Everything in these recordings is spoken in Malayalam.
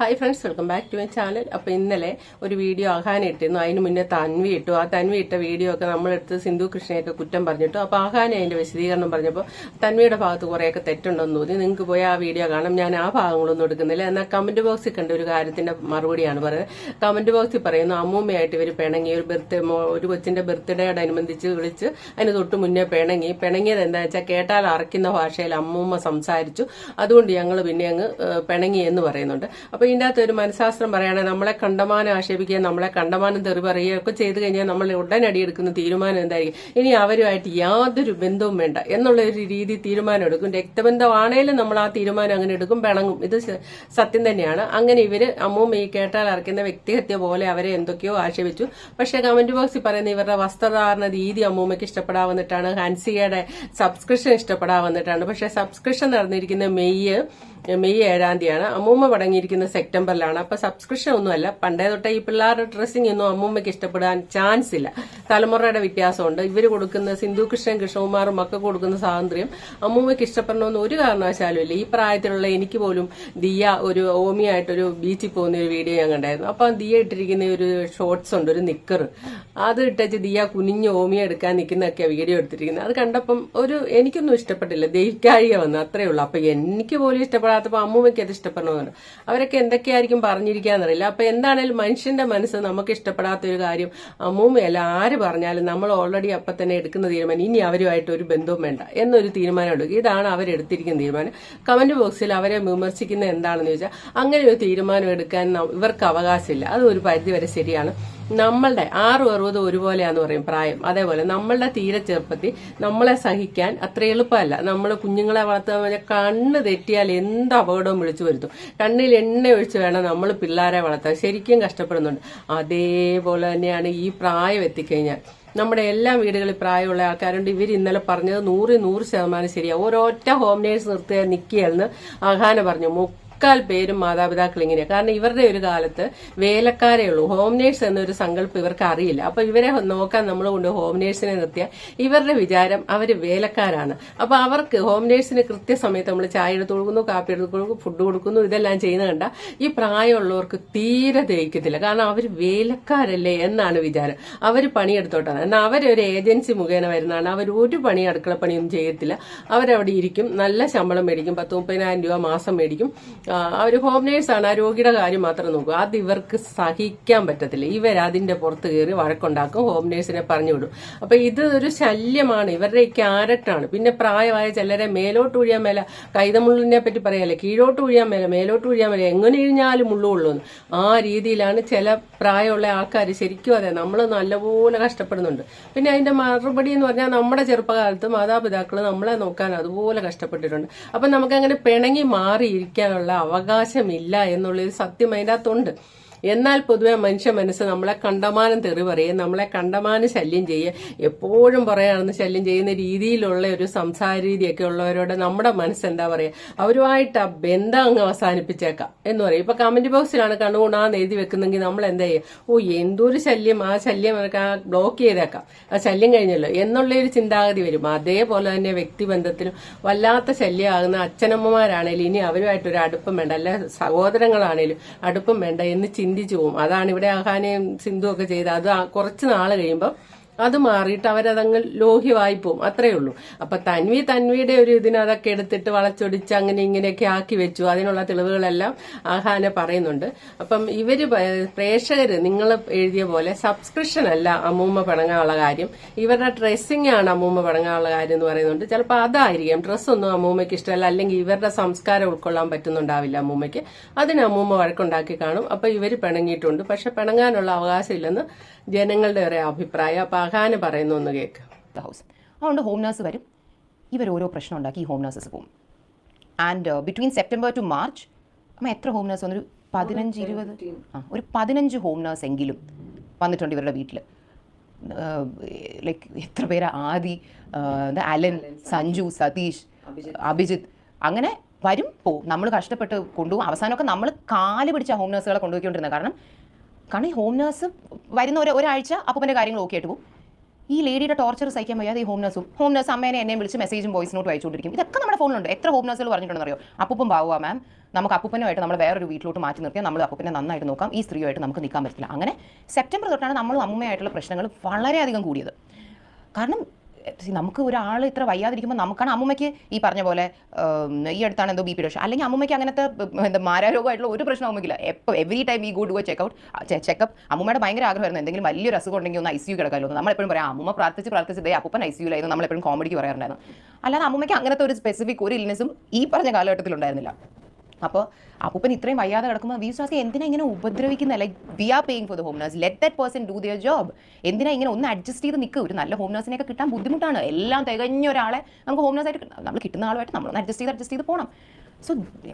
Hi friends, welcome back to my channel. അപ്പോൾ ഇന്നലെ ഒരു വീഡിയോ ആഹാന ഇട്ടിരുന്നു. അതിന് മുന്നേ തൻവി ഇട്ടു. ആ തൻവി ഇട്ട വീഡിയോ ഒക്കെ നമ്മളെടുത്ത് സിന്ധു കൃഷ്ണയൊക്കെ കുറ്റം പറഞ്ഞിട്ടു. അപ്പോൾ ആഹാന അതിന്റെ വിശദീകരണം പറഞ്ഞപ്പോൾ തൻവിയുടെ ഭാഗത്ത് കുറേയൊക്കെ തെറ്റുണ്ടെന്ന് തോന്നി. നിങ്ങൾക്ക് പോയി ആ വീഡിയോ കാണാം. ഞാൻ ആ ഭാഗങ്ങളൊന്നും എടുക്കുന്നില്ല. എന്നാൽ കമന്റ് ബോക്സിൽ കണ്ട ഒരു കാര്യത്തിന്റെ മറുപടിയാണ് പറയുന്നത്. കമന്റ് ബോക്സിൽ പറയുന്നു, അമ്മൂമ്മയായിട്ട് ഇവർ പിണങ്ങി, ഒരു കൊച്ചിന്റെ ബർത്ത്ഡേയോടനുബന്ധിച്ച് വിളിച്ച് അതിന് തൊട്ട് മുന്നേ പിണങ്ങിയത് എന്താ വെച്ചാൽ കേട്ടാൽ അറയ്ക്കുന്ന ഭാഷയിൽ അമ്മൂമ്മ സംസാരിച്ചു, അതുകൊണ്ട് ഞങ്ങൾ പിന്നെ അങ്ങ് പിണങ്ങി എന്ന് പറയുന്നുണ്ട്. അപ്പൊ ഇതിന്റെ അകത്ത് ഒരു മനഃശാസ്ത്രം പറയുകയാണെങ്കിൽ നമ്മളെ കണ്ടമാനം ആക്ഷേപിക്കുകയും നമ്മളെ കണ്ടമാനം തെറി പറയുകയും ഒക്കെ ചെയ്തു കഴിഞ്ഞാൽ നമ്മൾ ഉടനടി എടുക്കുന്ന തീരുമാനം എന്തായിരിക്കും? ഇനി അവരുമായിട്ട് യാതൊരു ബന്ധവും വേണ്ട എന്നുള്ള ഒരു രീതി തീരുമാനം എടുക്കും. രക്തബന്ധമാണേലും നമ്മൾ ആ തീരുമാനം അങ്ങനെ എടുക്കും, പിണങ്ങും. ഇത് സത്യം തന്നെയാണ്. അങ്ങനെ ഇവര് അമ്മൂമ്മ ഈ കേട്ടാൽ അറക്കുന്ന വ്യക്തിഹത്യ പോലെ അവരെ എന്തൊക്കെയോ ആക്ഷേപിച്ചു. പക്ഷെ കമന്റ് ബോക്സിൽ പറയുന്ന ഇവരുടെ വസ്ത്രധാരണ രീതി അമ്മൂമ്മയ്ക്ക് ഇഷ്ടപ്പെടാവുന്നിട്ടാണ്, ഹൻസികയുടെ സബ്സ്ക്രിപ്ഷൻ ഇഷ്ടപ്പെടാവുന്നിട്ടാണ്. പക്ഷെ സബ്സ്ക്രിപ്ഷൻ നടന്നിരിക്കുന്ന മെയ് 7-ാം തീയതിയാണ്. അമ്മൂമ്മ പടങ്ങിയിരിക്കുന്ന സെപ്റ്റംബറിലാണ്. അപ്പൊ സബ്സ്ക്രിപ്ഷൻ ഒന്നുമല്ല. പണ്ടേ തൊട്ടേ ഈ പിള്ളേരുടെ ഡ്രസ്സിംഗ് ഒന്നും അമ്മൂമ്മയ്ക്ക് ഇഷ്ടപ്പെടാൻ ചാൻസ് ഇല്ല. തലമുറയുടെ വ്യത്യാസമുണ്ട്. ഇവര് കൊടുക്കുന്ന സിന്ധു കൃഷ്ണകുമാറും മക്കൾക്ക് കൊടുക്കുന്ന സ്വാതന്ത്ര്യം അമ്മൂമ്മയ്ക്ക് ഇഷ്ടപ്പെടണമെന്ന് ഒരു കാരണവശാലും ഇല്ല. ഈ പ്രായത്തിലുള്ള എനിക്ക് പോലും ദിയ ഒരു ഓമിയായിട്ടൊരു ബീച്ചിൽ പോകുന്ന ഒരു വീഡിയോ ഞാൻ കണ്ടായിരുന്നു. അപ്പൊ ദിയ ഇട്ടിരിക്കുന്ന ഒരു ഷോർട്സ് ഉണ്ട്, ഒരു നിക്കർ, അത് ഇട്ടച്ച് ദിയ കുനിഞ്ഞ് ഓമിയ എടുക്കാൻ നിൽക്കുന്നൊക്കെയാണ് വീഡിയോ എടുത്തിരിക്കുന്നത്. അത് കണ്ടപ്പം എനിക്കൊന്നും ഇഷ്ടപ്പെട്ടില്ല, ദഹിക്കാഴിക വന്നു, അത്രേ ഉള്ളൂ. അപ്പൊ എനിക്ക് പോലും ഇഷ്ടപ്പെടാത്തപ്പോ അമ്മൂമ്മയ്ക്ക് അത് ഇഷ്ടപ്പെടണമെന്നുണ്ട്. അവരൊക്കെ എന്തൊക്കെയായിരിക്കും പറഞ്ഞിരിക്കാന്നറിയില്ല. അപ്പൊ എന്താണേലും മനുഷ്യന്റെ മനസ്സ് നമുക്ക് ഇഷ്ടപ്പെടാത്ത ഒരു കാര്യം അമ്മൂമ്മയല്ല ആര് പറഞ്ഞാലും നമ്മൾ ഓൾറെഡി അപ്പൊ തന്നെ എടുക്കുന്ന തീരുമാനം ഇനി അവരുമായിട്ട് ഒരു ബന്ധവും വേണ്ട എന്നൊരു തീരുമാനം എടുക്കും. ഇതാണ് അവരെടുത്തിരിക്കുന്ന തീരുമാനം. കമന്റ് ബോക്സിൽ അവരെ വിമർശിക്കുന്ന എന്താണെന്ന് ചോദിച്ചാൽ അങ്ങനെ ഒരു തീരുമാനം എടുക്കാൻ ഇവർക്ക് അവകാശമില്ല. അത് ഒരു പരിധിവരെ ശരിയാണ്. നമ്മളുടെ 6-60 ഒരുപോലെയാന്ന് പറയും പ്രായം. അതേപോലെ നമ്മളുടെ തീരെ ചെറുപ്പത്തിൽ നമ്മളെ സഹിക്കാൻ അത്ര എളുപ്പമല്ല. നമ്മൾ കുഞ്ഞുങ്ങളെ വളർത്തുന്ന കണ്ണ് തെറ്റിയാൽ എന്ത് അപകടവും വിളിച്ചു വരുത്തും. കണ്ണിൽ എണ്ണ ഒഴിച്ച് വേണം നമ്മൾ പിള്ളേരെ വളർത്താൻ. ശരിക്കും കഷ്ടപ്പെടുന്നുണ്ട്. അതേപോലെ തന്നെയാണ് ഈ പ്രായം എത്തിക്കഴിഞ്ഞാൽ നമ്മുടെ എല്ലാ വീടുകളിൽ പ്രായമുള്ള ആൾക്കാരുണ്ട്. ഇവർ ഇന്നലെ പറഞ്ഞത് 100% ശരിയാ. ഒരൊറ്റ ഹോം നേഴ്സ് നിർത്തിയ നിക്കിയെന്ന് ആഹാന പറഞ്ഞു. 3/4 പേരും മാതാപിതാക്കൾ ഇങ്ങനെയാണ്. കാരണം ഇവരുടെ ഒരു കാലത്ത് വേലക്കാരേ ഉള്ളൂ. ഹോം നേഴ്സ് എന്നൊരു സങ്കല്പം ഇവർക്ക് അറിയില്ല. അപ്പൊ ഇവരെ നോക്കാൻ നമ്മൾ കൊണ്ട് ഹോം നേഴ്സിനെ നിർത്തിയാൽ ഇവരുടെ വിചാരം അവര് വേലക്കാരാണ്. അപ്പൊ അവർക്ക് ഹോം നേഴ്സിന് കൃത്യസമയത്ത് നമ്മൾ ചായ എടുത്ത് കൊടുക്കുന്നു, കാപ്പി എടുത്ത് കൊടുക്കുന്നു, ഫുഡ് കൊടുക്കുന്നു, ഇതെല്ലാം ചെയ്യുന്ന കണ്ട ഈ പ്രായമുള്ളവർക്ക് തീരെ ദഹിക്കത്തില്ല. കാരണം അവര് വേലക്കാരല്ലേ എന്നാണ് വിചാരം. അവര് പണിയെടുത്തോട്ടാണ്. എന്നാൽ അവരൊരു ഏജൻസി മുഖേന വരുന്നതാണ്. അവർ ഒരു പണി, അടുക്കളപ്പണിയൊന്നും ചെയ്യത്തില്ല. അവരവിടെ ഇരിക്കും, നല്ല ശമ്പളം മേടിക്കും, 10-30,000 രൂപ മാസം മേടിക്കും. ഒരു ഹോം നേഴ്സാണ്. ആ രോഗിയുടെ കാര്യം മാത്രം നോക്കും. അത് ഇവർക്ക് സഹിക്കാൻ പറ്റത്തില്ല. ഇവരതിന്റെ പുറത്ത് കയറി വഴക്കുണ്ടാക്കും, ഹോം നേഴ്സിനെ പറഞ്ഞു വിടും. അപ്പൊ ഇത് ഒരു ശല്യമാണ്, ഇവരുടെ ക്യാരക്ടറാണ്. പിന്നെ പ്രായമായ ചിലരെ മേലോട്ട് ഒഴിയാൻ മേല, കൈതമുള്ളിനെ പറ്റി പറയാല്ലേ, കീഴോട്ട് ഒഴിയാൻ മേല, മേലോട്ട് ഒഴിയാൻ മേല, എങ്ങനെ ഇഴിഞ്ഞാലും മുള്ളുള്ളൂന്ന് ആ രീതിയിലാണ് ചില പ്രായമുള്ള ആൾക്കാർ. ശരിക്കും അതെ, നമ്മൾ നല്ലപോലെ കഷ്ടപ്പെടുന്നുണ്ട്. പിന്നെ അതിന്റെ മറുപടി എന്ന് പറഞ്ഞാൽ നമ്മുടെ ചെറുപ്പകാലത്ത് മാതാപിതാക്കൾ നമ്മളെ നോക്കാൻ അതുപോലെ കഷ്ടപ്പെട്ടിട്ടുണ്ട്. അപ്പൊ നമുക്കങ്ങനെ പിണങ്ങി മാറിയിരിക്കാനുള്ള അവകാശമില്ല എന്നുള്ളൊരു സത്യം അതിൻ്റെ അകത്തുണ്ട്. എന്നാൽ പൊതുവെ മനുഷ്യ മനസ്സ് നമ്മളെ കണ്ടമാനം തെറി പറയും, നമ്മളെ കണ്ടമാനം ശല്യം ചെയ്യുക, എപ്പോഴും പറയാണെന്ന് ശല്യം ചെയ്യുന്ന രീതിയിലുള്ള ഒരു സംസാര രീതിയൊക്കെ ഉള്ളവരോട് നമ്മുടെ മനസ്സ് എന്താ പറയുക, അവരുമായിട്ട് ആ ബന്ധം അങ്ങ് അവസാനിപ്പിച്ചേക്കാം എന്ന് പറയും. ഇപ്പൊ കമന്റ് ബോക്സിലാണ് കണ്ണുകൊണ്ടാന്ന് എഴുതി വെക്കുന്നെങ്കിൽ നമ്മൾ എന്താ ചെയ്യുക, എന്തൊരു ശല്യം, ആ ശല്യം ബ്ലോക്ക് ചെയ്തേക്കാം, ആ ശല്യം കഴിഞ്ഞല്ലോ എന്നുള്ളൊരു ചിന്താഗതി വരും. അതേപോലെ തന്നെ വ്യക്തിബന്ധത്തിലും വല്ലാത്ത ശല്യമാകുന്ന അച്ഛനമ്മമാരാണേലും ഇനി അവരുമായിട്ടൊരു അടുപ്പം വേണ്ട, അല്ലെ സഹോദരങ്ങളാണേലും അടുപ്പം വേണ്ട എന്ന് ചിന്തിച്ചു പോകും. അതാണ് ഇവിടെ ആഹാനയും സിന്ധു ഒക്കെ ചെയ്ത്. അത് കുറച്ച് നാൾ കഴിയുമ്പോൾ അത് മാറിയിട്ട് അവരതങ്ങ് ലോഹ്യമായി പോവും, അത്രയേ ഉള്ളൂ. അപ്പൊ തൻവിയുടെ ഒരു ഇതിന് അതൊക്കെ എടുത്തിട്ട് വളച്ചൊടിച്ച് അങ്ങനെ ഇങ്ങനെയൊക്കെ ആക്കി വെച്ചു. അതിനുള്ള തെളിവുകളെല്ലാം ആഹാന പറയുന്നുണ്ട്. അപ്പം ഇവര് പ്രേക്ഷകര് നിങ്ങൾ എഴുതിയ പോലെ സബ്സ്ക്രിപ്ഷൻ അല്ല അമ്മൂമ്മ പിണങ്ങാനുള്ള കാര്യം, ഇവരുടെ ഡ്രസ്സിംഗ് ആണ് അമ്മൂമ്മ പിണങ്ങാനുള്ള കാര്യം എന്ന് പറയുന്നുണ്ട്. ചിലപ്പോൾ അതായിരിക്കാം. ഡ്രസ്സൊന്നും അമ്മൂമ്മയ്ക്ക് ഇഷ്ടമല്ല, അല്ലെങ്കിൽ ഇവരുടെ സംസ്കാരം ഉൾക്കൊള്ളാൻ പറ്റുന്നുണ്ടാവില്ല അമ്മൂമ്മയ്ക്ക്. അതിന് അമ്മൂമ്മ വഴക്കുണ്ടാക്കി കാണും. അപ്പൊ ഇവര് പിണങ്ങിയിട്ടുണ്ട്. പക്ഷെ പിണങ്ങാനുള്ള അവകാശമില്ലെന്ന് ജനങ്ങളുടെ ഒരു അഭിപ്രായം. അപ്പൊ ആഹാന പറയുന്നു ഒന്ന് കേൾക്കാം. ഹൗസ് അതുകൊണ്ട് ഹോം നേഴ്സ് വരും, ഇവർ ഓരോ പ്രശ്നം ഉണ്ടാക്കി ഹോം നേഴ്സസ് പോകും. And between September to March അമ്മ എത്ര ഹോം നേഴ്സ് വന്നൊരു 15-20 ഒരു 15 ഹോം നേഴ്സ് എങ്കിലും വന്നിട്ടുണ്ട് ഇവരുടെ വീട്ടിൽ. ലൈക്ക് എത്ര പേര്, ആദി, അലൻ, സഞ്ജു, സതീഷ്, അഭിജിത്ത്, അങ്ങനെ വരും പോവും. നമ്മൾ കഷ്ടപ്പെട്ട് കൊണ്ടുപോകും. അവസാനമൊക്കെ നമ്മൾ കാല് പിടിച്ച ഹോം നേഴ്സുകളെ കൊണ്ടുപോയിക്കൊണ്ടിരുന്നത്. കാരണം ഈ ഹോം നേഴ്സ് വരുന്ന ഒരാഴ്ച അപ്പൂപ്പൻ്റെ കാര്യങ്ങൾ ഓക്കെ ആയിട്ട് പോകും. ഈ ലേഡിയുടെ ടോർച്ചർ സഹിക്കാൻ വയ്യാതെ ഈ ഹോം നേഴ്സ് അമ്മേനെ എന്നെ വിളിച്ച് മെസ്സേജും വോയിസ് നോട്ടും അയച്ചുകൊണ്ടിരിക്കും. ഇതൊക്കെ നമ്മുടെ ഫോണിലുണ്ട്. എത്ര ഹോം നേഴ്സുകൾ പറഞ്ഞിട്ടുണ്ടെന്ന് അറിയോ, അപ്പൂപ്പൻ പാവുക മാം, നമുക്ക് അപ്പൂപ്പനുമായിട്ട് നമ്മൾ വേറൊരു വീട്ടിലോട്ട് മാറ്റി നിർത്തിയാൽ നമ്മൾ അപ്പൂപ്പനെ നന്നായിട്ട് നോക്കാം, ഈ സ്ത്രീയുമായിട്ട് നമുക്ക് നിൽക്കാൻ പറ്റില്ല. അങ്ങനെ സെപ്റ്റംബർ തൊട്ടാണ് നമ്മളും അമ്മൂമ്മയായിട്ടുള്ള പ്രശ്നങ്ങൾ വളരെയധികം കൂടിയത്. കാരണം നമുക്ക് ഒരാൾ ഇത്ര വയ്യാതിരിക്കുമ്പോൾ നമുക്കാണ് അമ്മൂമ്മയ്ക്ക് ഈ പറഞ്ഞ പോലെ ഈ അടുത്താണ് എന്തോ BP പ്രശ്നം, അല്ലെങ്കിൽ അമ്മൂമ്മയ്ക്ക് അങ്ങനത്തെ എന്താ മാരാരോഗമായിട്ടുള്ള ഒരു പ്രശ്നം അമ്മയ്ക്കില്ല. എപ്പോൾ എവറി ടൈം ഈ ഗോ ഡു ചെക്കപ്പ്. അമ്മൂമ്മയുടെ ഭയങ്കര ആഗ്രഹമായിരുന്നു എന്തെങ്കിലും വലിയൊരു അസുഖം ഉണ്ടെങ്കിൽ ഒന്ന് ICU കിടക്കാമല്ലോ. നമ്മളെപ്പോഴും പറയാം അമ്മൂമ്മ പ്രാർത്ഥിച്ച് ദേ അപ്പൂപ്പൻ ICUലായിരുന്നു, നമ്മളെപ്പോഴും കോമഡിക്ക് പറയാറുണ്ടായിരുന്നു. അല്ലാതെ അമ്മൂമ്മയ്ക്ക് അങ്ങനത്തെ ഒരു സ്പെസിഫിക് ഒരു ഇൽനെസ്സും ഈ പറഞ്ഞ കാലഘട്ടത്തിലുണ്ടായിരുന്നില്ല. അപ്പോൾ അപ്പൂപ്പൻ ഇത്രയും വയ്യാതെ കിടക്കുമ്പോൾ വി സ്വാസ് എന്തിനാ ഇങ്ങനെ ഉപദ്രവിക്കുന്നത്? Like we are paying for the home nurse, let that person do their job. എന്തിനാ ഇങ്ങനെ ഒന്ന് അഡ്ജസ്റ്റ് ചെയ്ത് നിൽക്കുക? ഒരു നല്ല ഹോം നഴ്സിനെയൊക്കെ കിട്ടാൻ ബുദ്ധിമുട്ടാണ്. എല്ലാം തികഞ്ഞ ഒരാളെ നമുക്ക് ഹോം നഴ്സായിട്ട് നമ്മൾ കിട്ടുന്ന ആളുമായിട്ട് നമ്മളൊന്ന് അഡ്ജസ്റ്റ് ചെയ്ത് പോകണം. സോ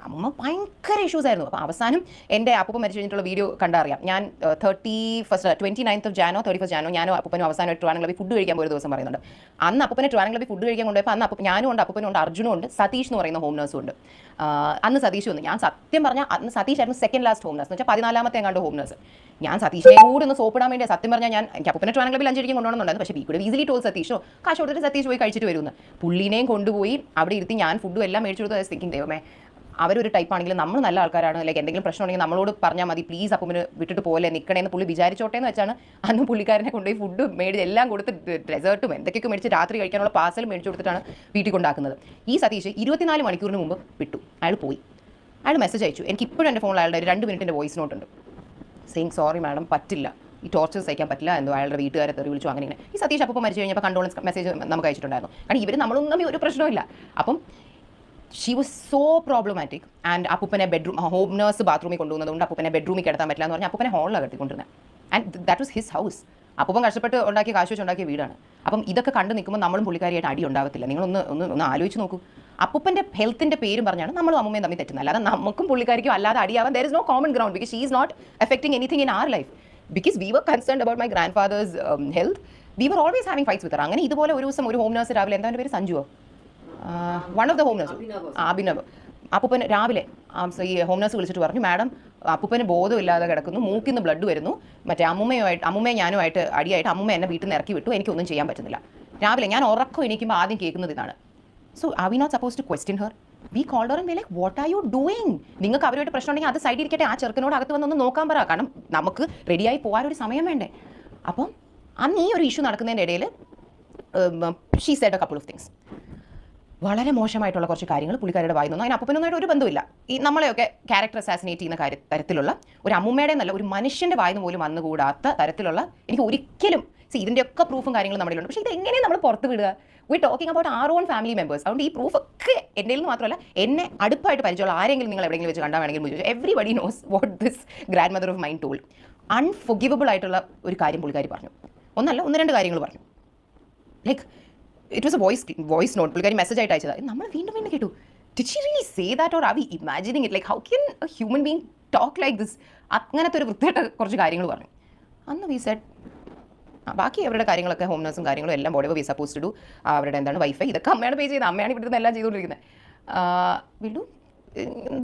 അമ്മ ഭയങ്കര ഇഷ്യൂസ് ആയിരുന്നു. അപ്പോൾ അവസാനം എൻ്റെ അപ്പൂപ്പൻ മരിച്ചു കഴിഞ്ഞിട്ടുള്ള വീഡിയോ കണ്ടറിയാം. ഞാൻ 29th ജാനോ 31st ജാനോ ഞാനും അപ്പൂപ്പനും അവസാനമായിട്ട് ട്രിവാൻഡ്രം ഫുഡ് കഴിക്കാൻ പോയ ദിവസം പറയുന്നുണ്ട്. അന്ന് അപ്പൂപ്പനെ ട്രിവാൻഡ്രം ഫുഡ് കഴിക്കാൻ കൊണ്ടുപോയപ്പോൾ അന്ന് ഞാനും ഉണ്ട്, അപ്പൂപ്പനും ഉണ്ട്, അർജുനും ഉണ്ട്, സതീഷ് എന്ന് പറയുന്ന ഹോം നഴ്സും ഉണ്ട്. അന്ന് സതീഷ് വന്നു. ഞാൻ സത്യം പറഞ്ഞാൽ അന്ന് സതീഷ് ആയിരുന്നു സെക്കൻഡ് ലാസ്റ്റ് ഹോം നഴ്സ്, എന്ന് വെച്ചാൽ 14ാമത്തെ എങ്ങാണ്ട് ഹോം നഴ്സ്. ഞാൻ സതീഷിനെ കൂടെ ഒന്ന് സോപ്പിടാൻ വേണ്ടി സത്യം പറഞ്ഞാൽ എനിക്ക് അപ്പൂപ്പനെ ട്രിവാൻഡ്രം 5 മണിക്ക് കൊണ്ടുപോകണമെന്നുണ്ടായിരുന്നു. പക്ഷേ കൂടെ ഈസിലി ടോൾ സതീഷോ കാശ് കൊടുത്തിട്ട് സതീഷ് പോയി കഴിച്ചിട്ട് വരുന്നു. പുള്ളീനെയും കൊണ്ടുപോയി അവിടെ ഇരുത്തി ഞാൻ ഫുഡും എല്ലാം മേടിച്ചു കൊടുത്ത് തിങ്കിങ് ദൈവമേ അവരൊരു ടൈപ്പ് ആണെങ്കിലും നമ്മൾ നല്ല ആൾക്കാരാണ്, ലൈക്ക് എന്തെങ്കിലും പ്രശ്നം ഉണ്ടെങ്കിൽ നമ്മളോട് പറഞ്ഞാൽ മതി, പ്ലീസ് അപ്പൂപ്പന് വിട്ടിട്ട് പോലെ നിൽക്കണേന്ന് പുള്ളി വിചാരിച്ചോട്ടെ എന്ന് വെച്ചാണ് അന്ന് പുള്ളിക്കാരനെ കൊണ്ടുപോയി ഫുഡ് മേടിച്ച് എല്ലാം കൊടുത്ത് ഡെസേർട്ടും എന്തൊക്കെയൊക്കെ മേടിച്ച് രാത്രി കഴിക്കാനുള്ള പാർസൽ മേടിച്ചു കൊടുത്തിട്ടാണ് വീട്ടിൽ കൊണ്ടാക്കുന്നത്. ഈ സതീഷ് 24 മണിക്കൂറിന് മുമ്പ് വിട്ടു. അയാൾ പോയി. അയാൾ മെസ്സേജ് അയച്ചു. എനിക്ക് ഇപ്പോഴും എൻ്റെ ഫോണിൽ അയാളുടെ ഒരു 2 മിനിറ്റിൻ്റെ വോയിസ് നോട്ട് ഉണ്ട്. സെയിങ് സോറി മാഡം, പറ്റില്ല, ഈ ടോർച്ചർ സഹിക്കാൻ പറ്റില്ല എന്തോ അയാളുടെ വീട്ടുകാരെ തെറി വിളിച്ചു. അങ്ങനെ ഈ സതീഷ് അപ്പോൾ മരിച്ചു കഴിഞ്ഞപ്പോൾ കണ്ടോളൻസ് മെസ്സേജ് നമുക്ക് അയച്ചിട്ടുണ്ടായിരുന്നു. കാരണം ഇവർ നമ്മളൊന്നും തമ്മിൽ ഒരു പ്രശ്നമില്ല. അപ്പം she was so problematic. And അപ്പൂപ്പനെ ഹോം നഴ്സ് ബാത്റൂമിൽ കൊണ്ടുവന്നതുകൊണ്ട് അപ്പൂപ്പനെ ബെഡ്റൂമിൽ കിടത്താൻ പറ്റില്ല എന്ന് പറഞ്ഞാൽ അപ്പൂപ്പനെ ഹോളിലാണ് കെട്ടിക്കൊണ്ടിരുന്നത്. And that was his house. അപ്പൂപ്പൻ കഷ്ടപ്പെട്ട് ഉണ്ടാക്കിയ കാശ് വെച്ച് ഉണ്ടാക്കിയ വീടാണ്. അപ്പം ഇതൊക്കെ കണ്ടു നിൽക്കുമ്പോൾ നമ്മളും പുള്ളിക്കാരിയായിട്ട് അടി ഉണ്ടാകത്തില്ല. നിങ്ങളൊന്ന് ആലോചിച്ച് നോക്കൂ. അപ്പൂപ്പൻ്റെ ഹെൽത്തിൻ്റെ പേരും പറഞ്ഞാണ് നമ്മളും അമ്മയും തമ്മിൽ തെറ്റുന്നത്. അല്ലാതെ നമുക്കും പുള്ളിക്കാരിക്കും അല്ലാതെ അടിയാവാൻ there is no common ground, because she is not affecting anything in our life. Because we were concerned about my grandfather's health. We were always having fights with her. അങ്ങനെ ഇതുപോലെ ഒരു ദിവസം ഒരു ഹോം നഴ്സ് രാവിലെ, എന്താ പേര്, സഞ്ജുവോ, one of the home nurse, Abhinav, അപ്പൂപ്പന് രാവിലെ ഈ ഹോം നഴ്സ് വിളിച്ചിട്ട് പറഞ്ഞു, മാഡം അപ്പൂപ്പന് ബോധമില്ലാതെ കിടക്കുന്നു, മൂക്കിൽ നിന്ന് ബ്ലഡ് വരുന്നു, മറ്റേ അമ്മയും ഞാനുമായിട്ട് അടിയായിട്ട് അമ്മ എന്നെ വീട്ടിൽ നിന്ന് ഇറക്കി വിട്ടു, എനിക്കൊന്നും ചെയ്യാൻ പറ്റുന്നില്ല. രാവിലെ ഞാൻ ഉറക്കം എണീക്കുമ്പോൾ ആദ്യം കേൾക്കുന്നത് ഇതാണ്. So are we not suppose to question her? We called her and we like what are you doing? നിങ്ങൾക്ക് അവരുമായിട്ട് പ്രശ്നം ഉണ്ടെങ്കിൽ അത് സൈഡിൽ ഇരിക്കട്ടെ, ആ ചെറുക്കനോട് അകത്ത് വന്നൊന്ന് നോക്കാൻ പറ. കാരണം നമുക്ക് റെഡിയായി പോകാനൊരു സമയം വേണ്ടേ. അപ്പം അന്ന് ഈ ഒരു ഇഷ്യൂ നടക്കുന്നതിൻ്റെ ഇടയിൽ she said A couple of things. വളരെ മോശമായിട്ടുള്ള കുറച്ച് കാര്യങ്ങൾ പുള്ളിക്കാരുടെ വായി നിന്നു. അതിന് അപ്പൂപ്പനൊന്നായിട്ട് ഒരു ബന്ധമില്ല. ഈ നമ്മളെയൊക്കെ ക്യാരക്ടർ അസാസിനേറ്റ് ചെയ്യുന്ന തരത്തിലുള്ള ഒരു അമ്മൂമ്മയുടെ നല്ല ഒരു മനുഷ്യൻ്റെ വായിന്ന് പോലും വന്നുകൂടാത്ത തരത്തിലുള്ള, എനിക്ക് ഒരിക്കലും ഇതിൻ്റെയൊക്കെ പ്രൂഫും കാര്യങ്ങളും നമ്മുടെ ഉണ്ട്. പക്ഷേ ഇത് എങ്ങനെയാണ് നമ്മൾ പുറത്ത് വിടുക? V talking about R on family members. അതുകൊണ്ട് ഈ പ്രൂഫൊക്കെ എൻ്റെ നിന്ന് മാത്രമല്ല, എന്നെ അടുപ്പായിട്ട് പരിചയമുള്ള ആരെങ്കിലും നിങ്ങൾ എവിടെയെങ്കിലും വെച്ച് കണ്ടാൽ വേണമെങ്കിൽ everybody knows what this grandmother of mine told. Unforgivable ആയിട്ടുള്ള ഒരു കാര്യം പുള്ളിക്കാരി പറഞ്ഞു. ഒന്നല്ല, 1-2 കാര്യങ്ങൾ പറഞ്ഞു. Like it was a voice note. പുള്ളിക്കാരി മെസ്സേജ് ആയിട്ട് അയച്ചത്. നമ്മൾ വീണ്ടും കേട്ടു. Did she really say that or are we imagining it? Like how can a human being talk like this? അങ്ങനത്തെ ഒരു വൃത്തിയായിട്ട് കുറച്ച് കാര്യങ്ങൾ പറഞ്ഞു. അന്ന് വി സെഡ് ബാക്കി അവരുടെ കാര്യങ്ങളൊക്കെ ഹോം നഴ്സും കാര്യങ്ങളും എല്ലാം body we suppose to do. അവരുടെ എന്താണ് വൈഫൈ, ഇതൊക്കെ അമ്മയാണ് പേ ചെയ്യുന്നത്, അമ്മയാണ് ഇവിടുന്ന് എല്ലാം ചെയ്തുകൊണ്ടിരിക്കുന്നത്.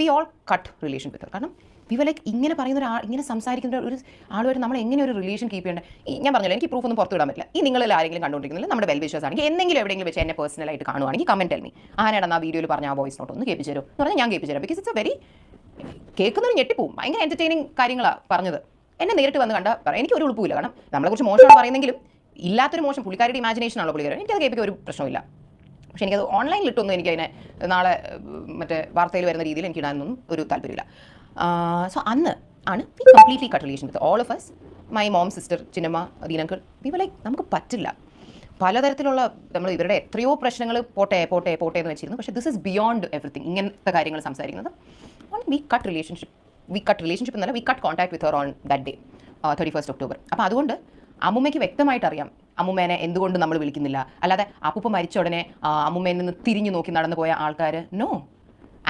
വി ഓൾ കട്ട് റിലേഷൻ വിത്ത് ഹർ. കാരണം വി വർ ലൈക്ക് ഇങ്ങനെ പറയുന്ന ഇങ്ങനെ സംസാരിക്കുന്ന ഒരു ആളുമായിട്ട് നമ്മൾ എങ്ങനെ ഒരു റിലേഷൻ കീപ്പ് ചെയ്യേണ്ടത്? ഞാൻ പറഞ്ഞില്ല, എനിക്ക് പ്രൂഫ് ഒന്നും പുറത്ത് വിടാൻ പറ്റില്ല. ഈ നിങ്ങളിൽ ആരെങ്കിലും കണ്ടുകൊണ്ടിരിക്കുന്നില്ല, നമ്മുടെ വെൽ വിഷേഴ്സ് ആണെങ്കിൽ എന്തെങ്കിലും എവിടെയെങ്കിലും വെച്ച് എന്നെ പേഴ്സണലായിട്ട് കാണുവാണെങ്കിൽ കമൻറ്റ് ടെൽ മീ. ആരാണ് ആ വീഡിയോയിൽ പറഞ്ഞ ആ വോയിസ് നോട്ട് ഒന്ന് കേൾപ്പിച്ചു തരും എന്ന് പറഞ്ഞാൽ ഞാൻ കേൾപ്പിച്ചു തരാം. ബിക്കോസ് ഇറ്റ്സ് എ വെരി കേൾക്കുന്നൊരു ഞെട്ടിപ്പോവും. ഭയങ്കര എൻ്റർടൈനിങ് കാര്യങ്ങളാണ് പറഞ്ഞത്. എന്നെ നേരിട്ട് വന്ന് കണ്ടാൽ പറയാം, എനിക്ക് ഒരു ഉളുപ്പില്ല. കാരണം നമ്മളെക്കുറിച്ച് മോശമാണ് പറയുന്നെങ്കിലും ഇല്ലാത്തൊരു മോശം പുള്ളിക്കാരുടെ ഇമാജിനേഷനാണല്ലോ പുള്ളിക്കാരൻ. എനിക്കത് കേൾപ്പിക്കാൻ ഒരു പ്രശ്നമില്ല. പക്ഷേ എനിക്കത് ഓൺലൈനിലിട്ടൊന്നും എനിക്കതിനെ നാളെ മറ്റേ വാർത്തയിൽ വരുന്ന രീതിയിൽ എനിക്ക് ഇടാനൊന്നും ഒരു താല്പര്യമില്ല. സോ അന്ന് ആണ് we completely cut relation with all of us. My mom, sister, Chinnamma, Deen uncle. We were like നമുക്ക് പറ്റില്ല. പലതരത്തിലുള്ള നമ്മൾ ഇവരുടെ എത്രയോ പ്രശ്നങ്ങൾ പോട്ടെ എന്ന് വെച്ചിരുന്നു. പക്ഷേ ദിസ് ഇസ് ബിയോണ്ട് എവറിത്തിങ്. ഇങ്ങനത്തെ കാര്യങ്ങൾ സംസാരിക്കുന്നത്. വി കട്ട് റിലേഷൻഷിപ്പ് എന്നല്ല, we cut contact with her on that day 31st October. അപ്പോൾ അതുകൊണ്ട് അമ്മുമ്മയ്ക്ക് വ്യക്തമായിട്ട് അറിയാം അമ്മുമ്മേനെ എന്തുകൊണ്ട് നമ്മൾ വിളിക്കുന്നില്ല. അല്ലാതെ അപ്പൂപ്പ മരിച്ച ഉടനെ അമ്മുമ്മയിൽ നിന്ന് തിരിഞ്ഞു നോക്കി നടന്നു പോയ ആൾക്കാർ നോ.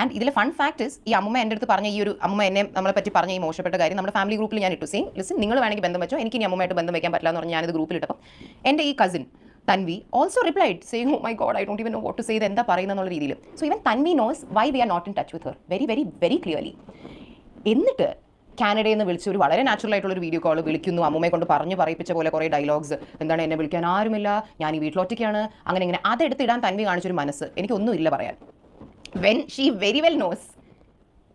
ആൻഡ് ഇതിലെ ഫൺ ഫാക്ട് ഇസ്, ഈ അമ്മുമ്മ എൻ്റെ അടുത്ത് പറഞ്ഞ ഈ ഒരു അമ്മുമ്മ എന്നെ നമ്മളെ പറ്റി പറഞ്ഞ ഈ മോശപ്പെട്ട കാര്യം നമ്മുടെ ഫാമിലി ഗ്രൂപ്പിൽ ഞാൻ ഇട്ടു. സെയിം ലിസൺ, നിങ്ങൾ വേണമെങ്കിൽ ബന്ധം വെച്ചോ, എനിക്ക് ഇനി അമ്മുമ്മയായിട്ട് ബന്ധം വെക്കാൻ പറ്റില്ല എന്ന് പറഞ്ഞ് ഞാനിത് ഗ്രൂപ്പിലിട്ടപ്പം എൻ്റെ ഈ cousin Tanvi also replied saying, oh my god, I don't even know what to say, ഇത് എന്താ പറയുന്നുള്ള രീതിയിൽ. So even Tanvi knows why we are not in touch with her very very very clearly. എന്നിട്ട് കാനഡയിൽ നിന്ന് വിളിച്ച് ഒരു വളരെ നാച്ചുറൽ ആയിട്ടുള്ളൊരു വീഡിയോ കോൾ വിളിക്കുന്നു. അമ്മൂമ്മയെ കൊണ്ട് പറഞ്ഞു പറയിപ്പിച്ച പോലെ കുറേ ഡയലോഗ്സ്. എന്താണ്, എന്നെ വിളിക്കാൻ ആരുമില്ല, ഞാൻ ഈ വീട്ടിലൊറ്റയ്ക്കാണ്, അങ്ങനെ ഇങ്ങനെ. അതെടുത്തിടാൻ തൻവി കാണിച്ചൊരു മനസ്സ് എനിക്കൊന്നുമില്ല പറയാൻ. When she very well knows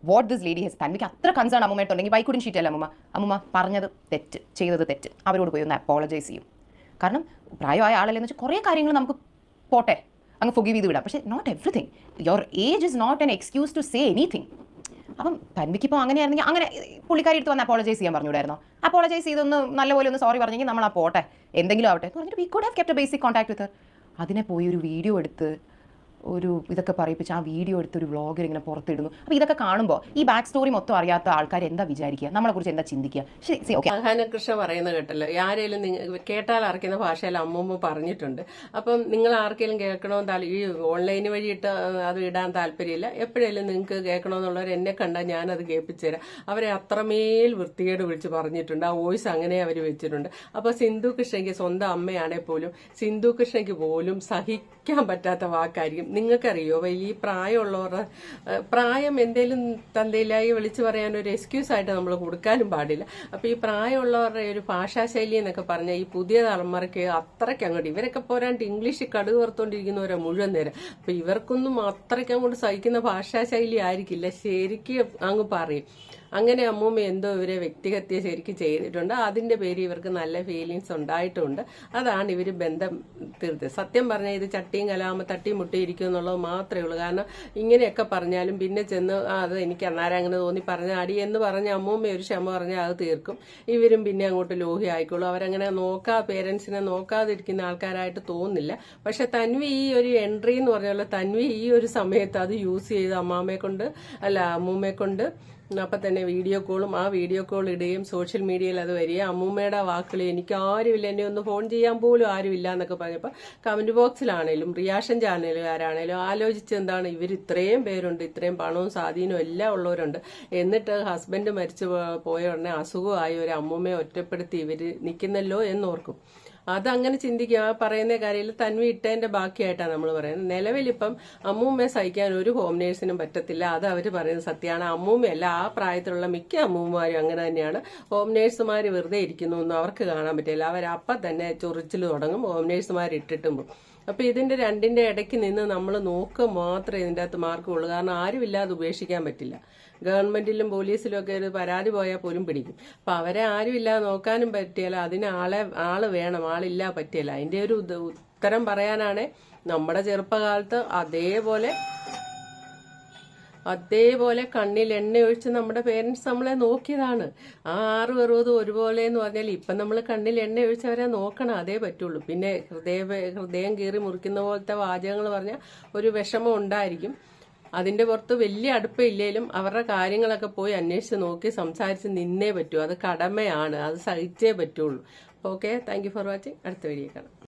what this lady has തൻവിക്ക് അത്ര കൺസേൺ അമ്മൂമ്മയായിട്ടുണ്ടെങ്കിൽ വൈ കുഡൻ ഷീ ടെൽ അമ്മൂമ്മ പറഞ്ഞത് തെറ്റ്, ചെയ്തത് തെറ്റ്, അവരോട് പോയി ഒന്ന് അപ്പോളജൈസ് ചെയ്യും. കാരണം പ്രായമായ ആളല്ലെന്ന് വെച്ചാൽ കുറേ കാര്യങ്ങൾ നമുക്ക് പോട്ടെ അങ്ങ് ഫൊഗീവ് ചെയ്ത് വിടാം, പക്ഷേ not everything. Your age is not an excuse to say anything. അപ്പം തൻവിക്ക് ഇപ്പോൾ അങ്ങനെയായിരുന്നെങ്കിൽ അങ്ങനെ പുള്ളിക്കാരി എടുത്ത് വന്ന് അപ്പോളജൈസ് ചെയ്യാൻ പറഞ്ഞുകൂടായിരുന്നോ? അപ്പോളജൈസ് ചെയ്തൊന്ന് നല്ലപോലെ ഒന്ന് സോറി പറഞ്ഞെങ്കിൽ നമ്മൾ ആ പോട്ടെ എന്തെങ്കിലും ആവട്ടെ എന്ന് പറഞ്ഞിട്ട് we could have kept A basic contact with Har. അതിനെ പോയി ഒരു വീഡിയോ എടുത്ത് ഒരു ഇതൊക്കെ പറയിപ്പിച്ച് ആ വീഡിയോ എടുത്ത് ഒരു വ്ളോഗർ ഇങ്ങനെ പുറത്തിടുന്നു. അപ്പോൾ ഇതൊക്കെ കാണുമ്പോൾ ഈ ബാക്ക് സ്റ്റോറി മൊത്തം അറിയാത്ത ആൾക്കാർ എന്താ വിചാരിക്കുക, നമ്മളെക്കുറിച്ച് എന്താ ചിന്തിക്കുക? ശരി, ഓക്കെ. ആഹാനകൃഷ്ണ പറയുന്നത് കേട്ടല്ലോ, ആരെങ്കിലും കേട്ടാൽ അറിയുന്ന ഭാഷയിൽ അമ്മൂമ്മ പറഞ്ഞിട്ടുണ്ട്. അപ്പം നിങ്ങൾ ആർക്കെങ്കിലും കേൾക്കണമെന്ന് ഈ ഓൺലൈൻ വഴി ഇട്ട് അത് ഇടാൻ താല്പര്യമില്ല, എപ്പോഴെങ്കിലും നിങ്ങൾക്ക് കേൾക്കണമെന്നുള്ളവർ എന്നെ കണ്ടാൽ ഞാനത് കേൾപ്പിച്ചു തരാം. അവരെ അത്രമേൽ വൃത്തികേട് വിളിച്ച് പറഞ്ഞിട്ടുണ്ട്. ആ വോയിസ് അങ്ങനെ അവർ വെച്ചിട്ടുണ്ട്. അപ്പോൾ സിന്ധു കൃഷ്ണയ്ക്ക് സ്വന്തം അമ്മയാണെങ്കിൽ പോലും സിന്ധു കൃഷ്ണയ്ക്ക് പോലും സഹിക്കാൻ പറ്റാത്ത വാക്കായിരിക്കും. നിങ്ങൾക്കറിയോ, വലിയ പ്രായമുള്ളവരുടെ പ്രായം എന്തേലും തന്തയിലായി വിളിച്ചു പറയാൻ ഒരു എക്സ്ക്യൂസ് ആയിട്ട് നമ്മൾ കൊടുക്കാനും പാടില്ല. അപ്പൊ ഈ പ്രായമുള്ളവരുടെ ഒരു ഭാഷാശൈലി എന്നൊക്കെ പറഞ്ഞാൽ ഈ പുതിയ തലമുറയ്ക്ക് അത്രയ്ക്ക് അങ്ങോട്ട്, ഇവരൊക്കെ പോരാണ്ട് ഇംഗ്ലീഷ് കടുക് വറുത്തോണ്ടിരിക്കുന്നവരെ മുഴുവൻ നേരം. അപ്പൊ ഇവർക്കൊന്നും അത്രയ്ക്ക് അങ്ങോട്ട് സഹിക്കുന്ന ഭാഷാശൈലി ആയിരിക്കില്ല, ശരിക്കും അങ്ങ് പറയും. അങ്ങനെ അമ്മൂമ്മ എന്തോ ഇവരെ വ്യക്തിഹത്യ ശരിക്കും ചെയ്തിട്ടുണ്ട്. അതിന്റെ പേര് ഇവർക്ക് നല്ല ഫീലിങ്സ് ഉണ്ടായിട്ടുണ്ട്. അതാണ് ഇവർ ബന്ധം തീർത്തത്. സത്യം പറഞ്ഞാൽ ഇത് ചട്ടിയും കലാമ തട്ടി മുട്ടിയിരിക്കും എന്നുള്ളത് മാത്രമേ ഉള്ളൂ. കാരണം ഇങ്ങനെയൊക്കെ പറഞ്ഞാലും പിന്നെ ചെന്ന് അത് എനിക്ക് അന്നേരം അങ്ങനെ തോന്നി പറഞ്ഞ അടി എന്ന് പറഞ്ഞ അമ്മൂമ്മ ഒരു ക്ഷമ പറഞ്ഞാൽ അത് തീർക്കും. ഇവരും പിന്നെ അങ്ങോട്ട് ലോഹി ആയിക്കോളും. അവരങ്ങനെ പേരൻസിനെ നോക്കാതിരിക്കുന്ന ആൾക്കാരായിട്ട് തോന്നുന്നില്ല. പക്ഷെ തൻവി ഈ ഒരു എൻട്രി എന്ന് പറഞ്ഞാൽ തൻവി ഈ ഒരു സമയത്ത് അത് യൂസ് ചെയ്ത് അമ്മൂമ്മയെ കൊണ്ട് അപ്പം തന്നെ വീഡിയോ കോളും ആ വീഡിയോ കോൾ ഇടുകയും സോഷ്യൽ മീഡിയയിൽ അത് വരിക. അമ്മൂമ്മയുടെ വാക്കുകൾ എനിക്ക് ആരുമില്ല, എന്നെ ഒന്ന് ഫോൺ ചെയ്യാൻ പോലും ആരുമില്ല എന്നൊക്കെ പറഞ്ഞപ്പോൾ കമന്റ് ബോക്സിലാണേലും റിയാക്ഷൻ ചാനലുകാരാണേലും ആലോചിച്ചെന്താണ്, ഇവർ ഇത്രയും പേരുണ്ട്, ഇത്രയും പണവും സ്വാധീനവും എല്ലാം ഉള്ളവരുണ്ട്, എന്നിട്ട് ഹസ്ബൻഡ് മരിച്ചു പോയ ഉടനെ അസുഖമായി ഒരു അമ്മൂമ്മയെ ഒറ്റപ്പെടുത്തി ഇവർ നിൽക്കുന്നല്ലോ എന്നോർക്കും. അതങ്ങനെ ചിന്തിക്കുക. ആ പറയുന്ന കാര്യത്തിൽ തൻവി ഇട്ടതിന്റെ ബാക്കിയായിട്ടാണ് നമ്മൾ പറയുന്നത്. നിലവിലിപ്പം അമ്മൂമ്മയെ സഹിക്കാൻ ഒരു ഹോം നേഴ്സിനും പറ്റത്തില്ല. അത് അവർ പറയുന്നത് സത്യമാണ്. അമ്മൂമ്മയല്ല, ആ പ്രായത്തിലുള്ള മിക്ക അമ്മൂമ്മമാരും അങ്ങനെ തന്നെയാണ്. ഹോം നേഴ്സുമാർ വെറുതെ ഇരിക്കുന്നു ഒന്നും അവർക്ക് കാണാൻ പറ്റില്ല. അവരപ്പം തന്നെ ചൊറിച്ചിൽ തുടങ്ങും ഹോം നേഴ്സുമാർ ഇട്ടിട്ടും. അപ്പൊ ഇതിന്റെ രണ്ടിന്റെ ഇടയ്ക്ക് നിന്ന് നമ്മൾ നോക്കുക മാത്രമേ ഇതിന്റെ അകത്ത് മാർക്കുള്ളൂ. കാരണം ആരുമില്ലാതെ ഉപേക്ഷിക്കാൻ പറ്റില്ല. ഗവൺമെന്റിലും പോലീസിലും ഒക്കെ ഒരു പരാതി പോയാൽ പോലും പിടിക്കും. അപ്പൊ അവരെ ആരുമില്ലാതെ നോക്കാനും പറ്റിയല്ല, അതിന് ആള് വേണം, ആളില്ല പറ്റിയല്ല. അതിന്റെ ഒരു ഉത്തരം പറയാനാണ് നമ്മുടെ ചെറുപ്പകാലത്ത് അതേപോലെ കണ്ണിൽ എണ്ണ ഒഴിച്ച് നമ്മുടെ പേരൻസ് നമ്മളെ നോക്കിയതാണ്. ആ 6-60 ഒരുപോലെ എന്ന് പറഞ്ഞാൽ ഇപ്പം നമ്മൾ കണ്ണിൽ എണ്ണ ഒഴിച്ചവരെ നോക്കണം, അതേ പറ്റുള്ളൂ. പിന്നെ ഹൃദയം കീറി മുറിക്കുന്ന പോലത്തെ വാചകങ്ങൾ പറഞ്ഞാൽ ഒരു വിഷമം ഉണ്ടായിരിക്കും. അതിന്റെ പുറത്ത് വലിയ അടുപ്പില്ലേലും അവരുടെ കാര്യങ്ങളൊക്കെ പോയി അന്വേഷിച്ച് നോക്കി സംസാരിച്ച് നിന്നേ പറ്റൂ. അത് കടമയാണ്, അത് സഹിച്ചേ പറ്റുള്ളൂ. Okay, thank you for watching. അടുത്ത വീഡിയോ കാണാം.